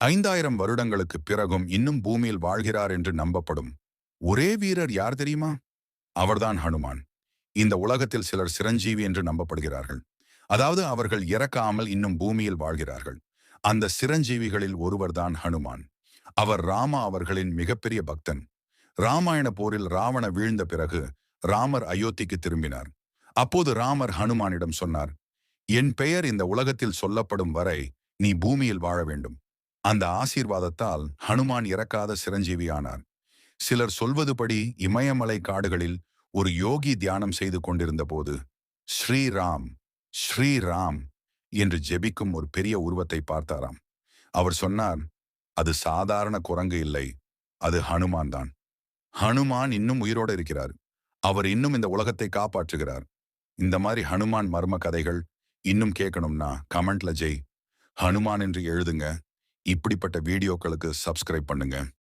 5000 வருடங்களுக்குப் பிறகும் இன்னும் பூமியில் வாழ்கிறார் என்று நம்பப்படும் ஒரே வீரர் யார் தெரியுமா? அவர்தான் ஹனுமான். இந்த உலகத்தில் சிலர் சிரஞ்சீவி என்று நம்பப்படுகிறார்கள். அதாவது அவர்கள் இறக்காமல் இன்னும் பூமியில் வாழ்கிறார்கள். அந்த சிரஞ்சீவிகளில் ஒருவர்தான் ஹனுமான். அவர் ராமா அவர்களின் மிகப்பெரிய பக்தன். ராமாயண போரில் ராவண வீழ்ந்த பிறகு ராமர் அயோத்திக்கு திரும்பினார். அப்போது ராமர் ஹனுமானிடம் சொன்னார், என் பெயர் இந்த உலகத்தில் சொல்லப்படும் வரை நீ பூமியில் வாழ வேண்டும். அந்த ஆசீர்வாதத்தால் ஹனுமான் இறக்காத சிரஞ்சீவியானார். சிலர் சொல்வதுபடி இமயமலை காடுகளில் ஒரு யோகி தியானம் செய்து கொண்டிருந்த போது ஸ்ரீராம் ஸ்ரீராம் என்று ஜெபிக்கும் ஒரு பெரிய உருவத்தை பார்த்தாராம். அவர் சொன்னார், அது சாதாரண குரங்கு இல்லை, அது ஹனுமான் தான். ஹனுமான் இன்னும் உயிரோடு இருக்கிறார். அவர் இன்னும் இந்த உலகத்தை காப்பாற்றுகிறார். இந்த மாதிரி ஹனுமான் மர்ம கதைகள் இன்னும் கேட்கணும்னா கமெண்ட்ல ஜெய் ஹனுமான் என்று எழுதுங்க. இப்படிப்பட்ட வீடியோக்களுக்கு சப்ஸ்கிரைப் பண்ணுங்க.